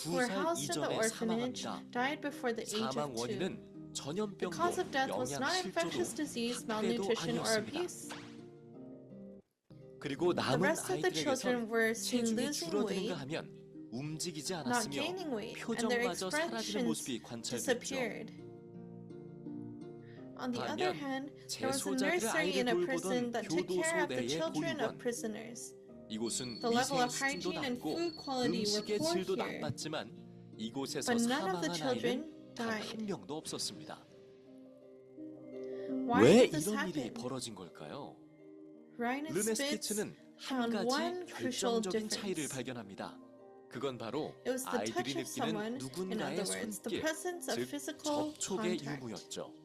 who were 2살 housed in the 이전에 orphanage 사망합니다. died before the age 사망 of 2. 원인은 The 전염병도 cause of death was not infectious 영양실조도 disease, 학대도 malnutrition, or 아니었습니다. abuse. 그리고 The 남은 rest of the children 아이들에게선 were seen 체중이 losing 줄어드는가 weight, 하면 움직이지 not 않았으며 gaining weight, and their 표정마저 사라지는 expressions 모습이 관찰됐죠. disappeared. On the other 반면 hand, there was a 재소자들의 nursery in a 아이를 prison 돌보던 that took 교도소 care of the 내의 children of 보육원. prisoners. 이곳은 The level 위생 of 수준도 hygiene and 낮고 food quality were 음식의 poor 질도 here, 나빴지만 이곳에서 but none of the 사망한 children 아이는 단 한 died. 명도 없었습니다. Why 왜 did this 이런 일이 happen? 벌어진 걸까요? Ryan 르네 Spitz 스피츠는 한 found 가지 one crucial 결정적인 차이를 difference. 발견합니다. 그건 바로 It was the 아이들이 touch of someone, 느끼는 in 누군가의 other words, the 손길, presence of 즉 physical 접촉의 contact. 유무였죠.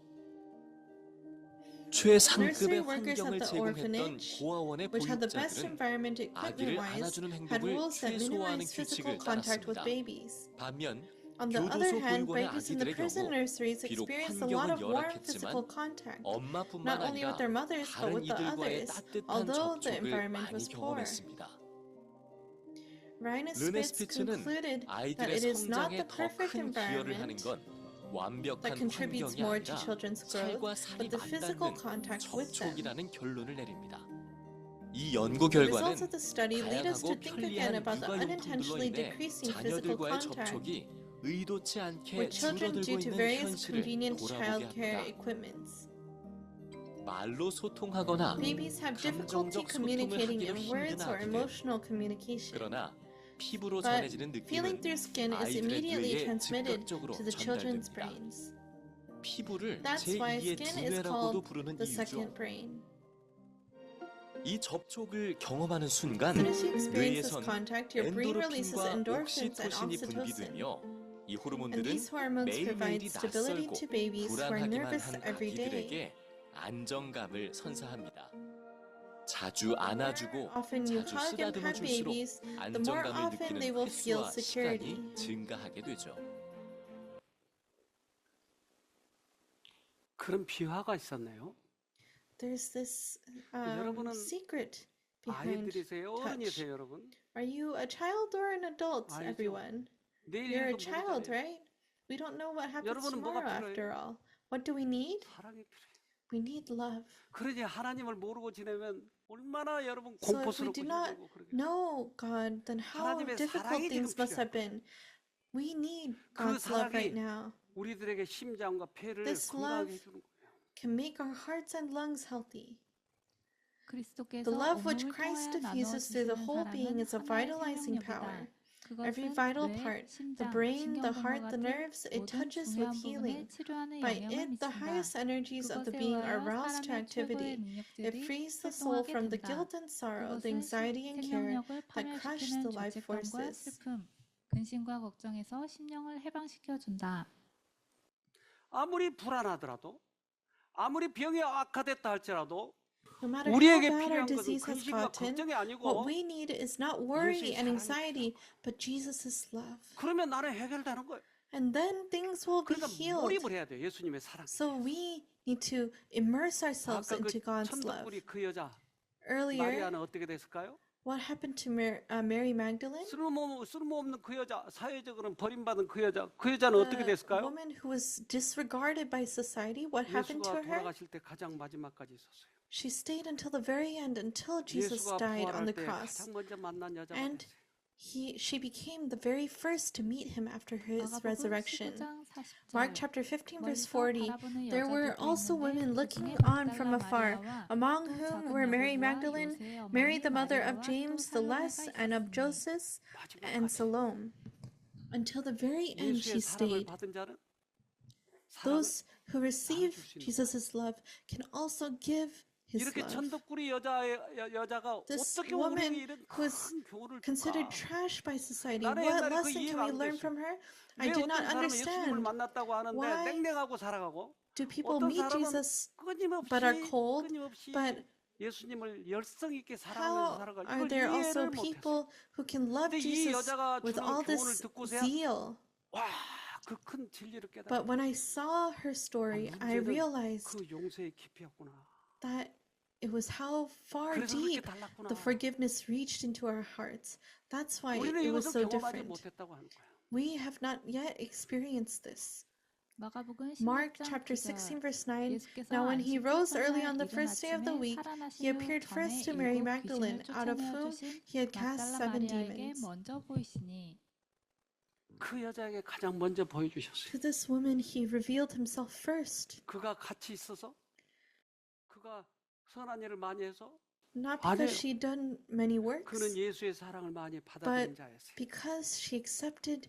최상급의 Nursery workers 환경을 at the 제공했던 orphanage, 고아원의 which had the best 보육자들은 environment 아기를 equipment-wise, 안아주는 had 행동을 rules that 최소화하는 minimized physical 규칙을 contact with 따랐습니다. babies. 반면 On the other 교도소 hand, 보육원의 babies in the 아기들의 prison 경우 nurseries 비록 experienced a lot 환경은 of warm physical 열악했지만 contact, 엄마뿐만 not only with their 아니라 mothers but 다른 with the 이들과의 others, 따뜻한 although the 접촉을 environment 많이 was poor. 경험했습니다. Ryan 르네 Spitz 스피츠는 concluded that 아이들의 it is not 성장에 the 더 perfect 큰 기여를 하는 environment 건 that 완벽한 contributes 환경이 more to 아니라 children's growth, 살과 살이 but the physical 맞닿는 contact with them. 접촉이라는 결론을 내립니다. 이 연구 The 결과는 results of the study lead us to 다양하고 think again 편리한 about the 육아용품들로 unintentionally 인해 decreasing physical 자녀들과의 contact 접촉이 의도치 않게 with children 줄어들고 due to 있는 various 현실을 convenient 돌아보게 childcare 합니다. equipments. 말로 소통하거나 Babies have difficulty 감정적 소통을 communicating 하기도 in 힘든 words or 아기들. emotional communication. 그러나 피부로 But 전해지는 feeling 느낌은 through skin is 아이들의 immediately 뇌에 transmitted 즉각적으로 to the children's 전달됩니다. brains. 피부를 That's why 제2의 skin is 두뇌라고도 called 부르는 the 이유죠. second brain. 이 접촉을 경험하는 순간 As soon as you experience this 뇌에선 contact, your brain releases 엔도르핀과 endorphins and 옥시토신이 oxytocin. 분비되며 이 And 호르몬들은 these hormones provide 매일매일이 stability 낯설고 to babies who are 불안하기만 nervous 한 every day. 아기들에게 안정감을 선사합니다. 자주 안아주고 Often you 자주 hug and 쓰다듬어 pat 줄수록 babies, the more 안정감을 often they 느끼는 will feel 횟수와 security. 시간이 증가하게 되죠. 그런 비화가 있었네요. There's this 여러분은 secret behind 아이들이세요? touch. 어른이세요, 여러분? Are you a child or an adult, 아이죠. everyone? 내일 You're a 일도 child, 모르잖아요. right? We don't know what happens 여러분은 뭐가 tomorrow 필요해요? after all. What do we need? 사랑이 필요해요. We need love. 그러니 하나님을 모르고 지내면 얼마나 여러분 So if we 공포스럽고 do not 힘들고 그러겠어요. know God, then how 하나님의 difficult 사랑이 things 지금 must have been. We need 그 God's love right 사랑이 now. 우리들에게 심장과 폐를 This 건강하게 love 해주는 거예요. Can make our hearts and lungs healthy. 그리스도께서 The love which 온몸을 Christ 통하여 diffuses through the 나눠주시는 whole being 사랑은 is a 하나의 vitalizing 생명력이다. power. 그것은 Every vital 뇌, part, the 심장, brain, the 신경등과 heart, the 같은 nerves, it 모든 touches 중요한 with 부분에 healing. 치료하는 By 영향을 it, the 미친다. highest energies of the 그것에 being are 의하여 roused to 사람의 최고의 activity. It 능력들이 frees the soul 활동하게 from the 된다. guilt and sorrow, the 그것은 anxiety and care 생명력을 that crush 파멸시키는 the life 죄책감과 forces. 슬픔, 근심과 걱정에서 심령을 해방시켜준다. 아무리 불안하더라도 아무리 병이 악화됐다 할지라도 No matter how 우리에게 bad our 필요한 것은 disease has 근심과 gotten, 걱정이 what 아니고 we need is not worry 예수의 and 사랑이 anxiety, but Jesus' love. 그러면 나는 해결되는 거예요. And then things will be 그러니까 healed. 몰입을 해야 돼요. 예수님의 사랑. So we need to immerse ourselves 아까 그 into God's love. 천덕꾸리 그 여자 Earlier, 마리아는 어떻게 됐을까요? what happened to Mary Magdalene? 쓸모없는 그 여자, 사회적으로는 버림받은 그 여자는 어떻게 The 됐을까요? woman who was disregarded by society, what happened to 예수가 her? 돌아가실 때 가장 마지막까지 있었어요. She stayed until the very end, until Jesus 예수가 died on 부활할 the 때 cross. 가장 먼저 만난 여자가 And 됐어요. she became the very first to meet him after his 마가복음 resurrection. 19장 Mark 40절. chapter 15 verse 멀리서 40. 바라보는 There were 여자들도 also 있는데 women 그 looking 중에 on from 막달라 afar, 마리아와 among 또 whom 작은 were Mary 야고보와 Magdalene, 요새 Mary 어머니 the mother of 마리아와 또 James the Less, 살로메가 and of 있었으니 Joseph, and 마지막까지 Salome. Until the very end she 예수의 사랑을 stayed. 받은 자는 사랑을 Those who receive 줄 수 있는 Jesus' love can also give his 이렇게 love. 천덕꾸리 여자가 This 어떻게 woman 우리에게 이런 who was 큰 교훈을 Considered 줄까? trash by society. 나는 What 옛날에 그 lesson 이해가 can we 안 learn 됐어요. from her? I 왜 did 어떤 not 사람은 예수님을 understand. 만났다고 하는데 Why 땡땡하고 살아가고 do people 어떤 meet 사람은 Jesus 끊임없이 but are cold, 끊임없이 but 예수님을 열성 있게 사랑하면서 how 살아가. are 이걸 there also 이해를 못했어요. people who can love 근데 이 Jesus 여자가 with 주는 all 교훈을 this 듣고서야 zeal? 와, 그 큰 진리를 깨달아. But when I saw her story, I 문제는 realized 그 용서의 깊이였구나. that it was how far 그래서 그렇게 deep 달랐구나. the forgiveness reached into our hearts. That's why 우리는 it was 이것을 so 경험하지 different. 못했다고 하는 거야. We have not yet experienced this. 마가복음 Mark 16장 chapter 9절. 16 verse 9. 예수께서 Now when he rose 안식일 early 첫날 on the 이른 first day of the 아침에 week, 살아나신 he 후 appeared 전에 first to Mary 일곱 Magdalene, 귀신을 out of 쫓아내어 whom 주신 he had cast 막달라 7 마리아에게 demons. 먼저 보이시니 그 여자에게 가장 먼저 보여주셨어요. To this woman he revealed himself first, 그가 같이 있어서 그가 선한 일을 많이 해서 not 아니에요. because she done many works, 그는 예수의 사랑을 많이 받아들인 자였어요. because she accepted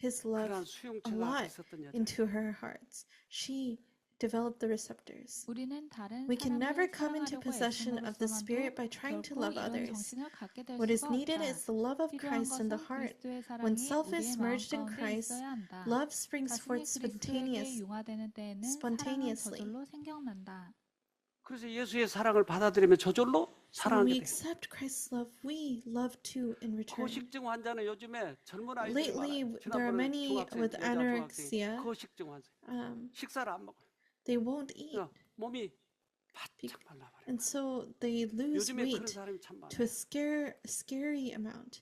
his 그러한 love 수용체가 lot 있었던 여자. into her hearts. She developed the receptors. 우리는 다른 We can never 사람을 come into 사랑하려고 possession of the Spirit 애쓰는 by trying to 결코 love 이런 others. 정신을 갖게 될 What is 수가 needed 없다. is the love of 필요한 Christ in the 것은 heart. 그리스도의 When 사랑이 self is 우리의 마음 merged in 가운데 Christ, 있어야 한다. love springs 자신이 forth 그리스도에게 융화되는 때에는 사랑은 spontaneously. 저절로 생겨난다. 그래서 예수의 사랑을 받아들이면 저절로 When 사랑하게 we 돼요. accept Christ's love, we love too in return. 거식증 환자는 요즘에 젊은 아이들이 Lately, 많아요. there are 지난번에 many 중학생, with 여자 중학생 anorexia. 거식증 환자. 식사를 안 먹어요. They won't eat, 그러니까 몸이 바짝 말라버려요. and so they lose 요즘에 그런 weight 사람이 참 to a 많아요. scary amount.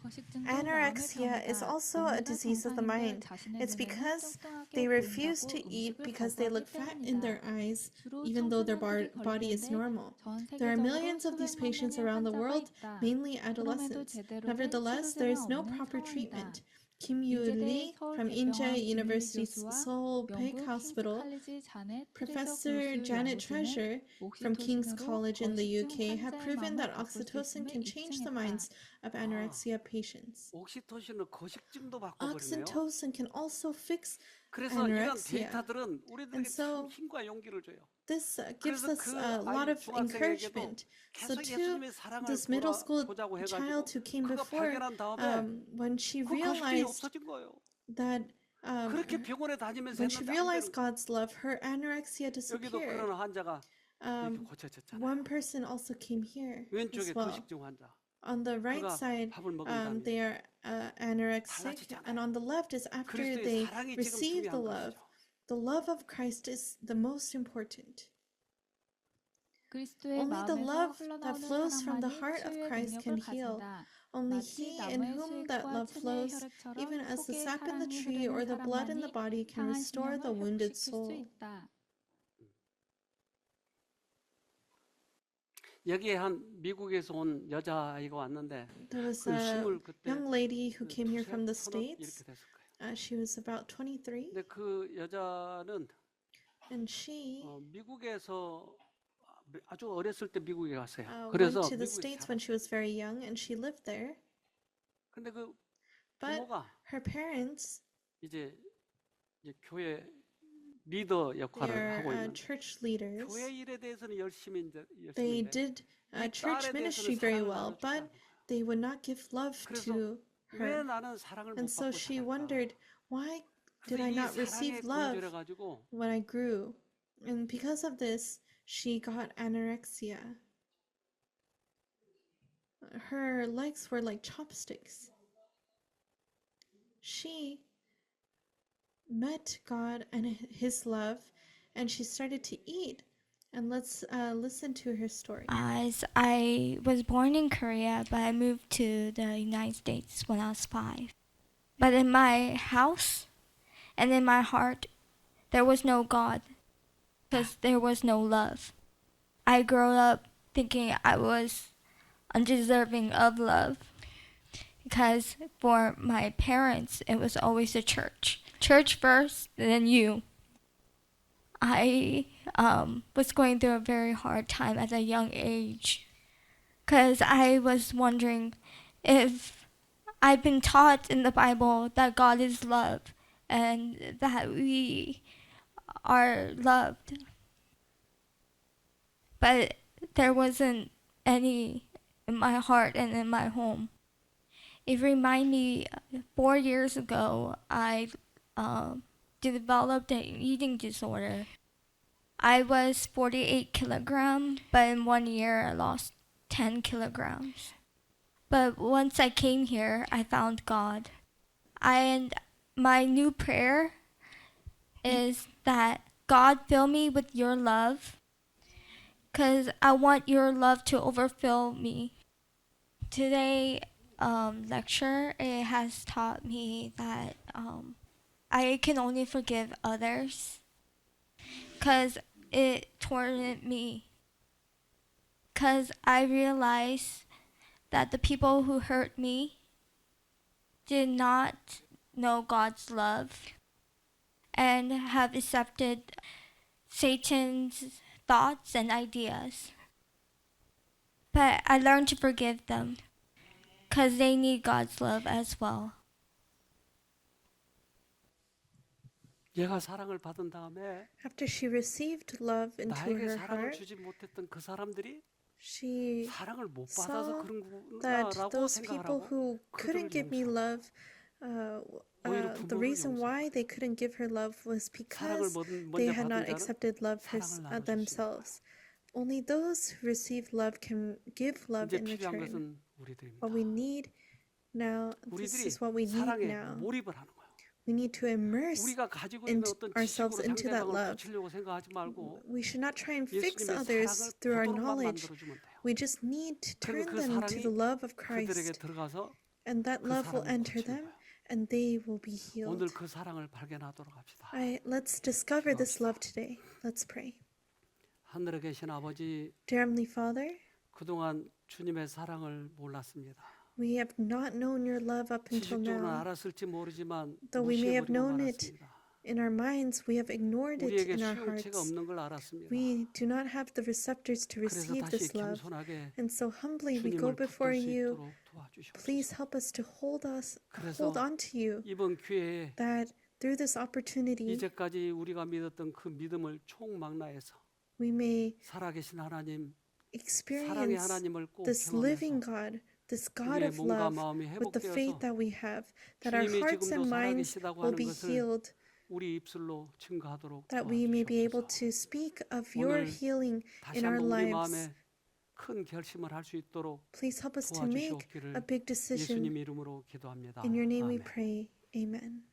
거식증도 Anorexia 마음의 is 병이다. also a 몸매가 disease of the 정상인데 mind. 자신의 It's 눈에는 because 뚱뚱하게 they refuse to 보인다고 eat 음식을 because they look 거부하기 fat in their 때문이다. eyes, 주로 even though their 청소년들이 body is 걸리는데 normal. 전 There are 세계적으로 millions of these 수백만 patients 명의 around the 환자가 world, 있다. mainly 그럼에도 adolescents. 제대로 된 Nevertheless, there 치료제가 is no 없는 proper 상황이다. treatment. Kim Yoo Lee from Injae University's Seoul Baek 영국 Hospital, 킹스 칼리지 자넷 Professor 트레저 Janet 교수 연구진은 Treasure from King's 옥시토신으로 College in the 거식증 UK have 환자의 proven that 마음을 바꿀 수 oxytocin 있음을 can change the 입증했다. minds of anorexia patients. 옥시토신은 거식증도 바꿔버리네요. Oxytocin can also fix 그래서 이런 anorexia. 데이터들은 우리들에게 And so 참 힘과 용기를 줘요. This gives 그래서 us 그 a lot 아이 of 중학생에게도 encouragement. So 계속 to 예수님의 사랑을 this middle school 보자고 child who 해가지고 came 그거 before, 발견한 다음에 when she 그 거식증이 realized 없어진 거예요. that 그렇게 병원에 다니면서 when she 했는데 안 realized 되는 거예요. God's love, her anorexia 여기도 disappeared. 그런 환자가 이렇게 One 고쳐졌잖아요. person also came here as 왼쪽에 well. 거식증 환자. On the right 그가 side, 밥을 먹는다면 they are anorexic, and on the left is after 그리스도의 they 사랑이 지금 receive the 중요한 love. 것이죠. The love of Christ is the most important. 그리스도의 Only the 마음에서 love that 흘러나오는 flows from the 사랑만이 heart of 치유의 Christ 능력을 can heal. 가진다. Only 마치 he in 나무의 whom that 수액과 love 체내의 flows, 혈액처럼 even as the 속에 sap in the 사랑이 tree or the 흐르는 blood in the 사람만이 body, can 상한 restore the 심령을 wounded 회복시킬 수 soul. 있다. 여기에 한 미국에서 온 여자아이가 왔는데 There was 그 a 스물 그때 young lady who 그 came here 두세 from the 서너 이렇게 States. 됐을 거예요. She was about 23, 근데 그 여자는 and she 미국에서 아주 어렸을 때 미국에 갔어요. went 그래서 to the 미국에서 States when she was very young, and she lived there. 근데 그 But 부모가 her parents, 이제 교회 리더 역할을 they're 하고 있는데 church leaders. 교회 일에 대해서는 열심히 They 열심인데 did 이 church 딸에 ministry 대해서는 very 사랑을 well, 나눠주지 but 않는 거예요. they would not give love 그래서 to 왜 her. 나는 사랑을 못 And so 받고 she 자랄까? wondered, why did 그래서 I 이 not 사랑에 receive love 굶주려 가지고 when I grew? And because of this, she got anorexia. Her legs were like chopsticks. She met God and His love, and she started to eat. And let's listen to her story. As I was born in Korea, but I moved to the United States when I was 5. But in my house and in my heart, there was no God because there was no love. I grew up thinking I was undeserving of love because for my parents, it was always the church. Church first, then you. I was going through a very hard time at a young age because I was wondering if I'd been taught in the Bible that God is love and that we are loved. But there wasn't any in my heart and in my home. It reminded me 4 years ago, I developed an eating disorder. I was 48 kilograms, but in 1 year I lost 10 kilograms. But once I came here, I found God. And my new prayer is that God fill me with your love, because I want your love to overfill me. Today lecture, it has taught me that I can only forgive others because it tormented me. Because I realized that the people who hurt me did not know God's love and have accepted Satan's thoughts and ideas. But I learned to forgive them because they need God's love as well. 얘가 사랑을 받은 다음에 After she received love into 나에게 her 사랑을 heart, 주지 못했던 그 사람들이 she 사랑을 못 saw 받아서 그런 that 거라고 those 생각을 people 하고 who couldn't give me love, 오히려 the 부모를 reason 용서하고 why they couldn't give her love was 사랑을 because 먼저 they had 받은 not 자는 accepted love 사랑을 나눠줄 수 있는 themselves. Only those who receive love can give love 이제 in 필요한 return. 것은 우리들입니다. What we need now, this 우리들이 is what we need 사랑에 now. 몰입을 하는 거예요. We need to immerse 우리가 가지고 있는 어떤 ourselves 지식으로 into that 상대방을 love. 고치려고 생각하지 말고 We should not try and fix 예수님의 others 사랑을 through our 보도록만 knowledge. 만들어주면 돼요. We just need to turn 그 them to 사랑이 the love of 그들에게 Christ, 들어가서 and that 그 love will 사람을 enter 고치는 them, 거예요. and they will be healed. 오늘 그 사랑을 발견하도록 합시다. Let's discover this love today. Let's pray. 하늘에 계신 아버지, Dear Heavenly Father, 그동안 주님의 사랑을 몰랐습니다. We have not known your love up until 지식적으로는 now. 알았을지 모르지만 Though we may have 무시해버리고 known it 말았습니다. in our minds, we have ignored it 우리에게 in our 수용체가 hearts. 없는 걸 알았습니다. We do not have the receptors to 그래서 receive 다시 this love. 겸손하게 And so humbly we go 주님을 before 붙들 수 you. 있도록 도와주시옵소서. Please help us to hold 그래서 on to you, 이번 기회에 that through this opportunity 이제까지 우리가 믿었던 그 믿음을 총망라해서 we may 살아계신 하나님, 사랑의 experience 하나님을 꼭 this living 경험해서 God, this God 우리의 of 몸과 love, 마음이 with the faith 회복되어서 that we have, that our 주님이 hearts and 지금도 minds 살아계시다고 will 하는 be 것을 healed, 우리 입술로 증거하도록 that we may be able 도와주시옵소서. to speak of your 오늘 healing 다시 in our 한번 우리 lives. 마음에 큰 결심을 할 수 있도록 Please help us to make 도와주시옵기를 a big decision. 예수님 이름으로 기도합니다. In your name we 아멘. pray. Amen.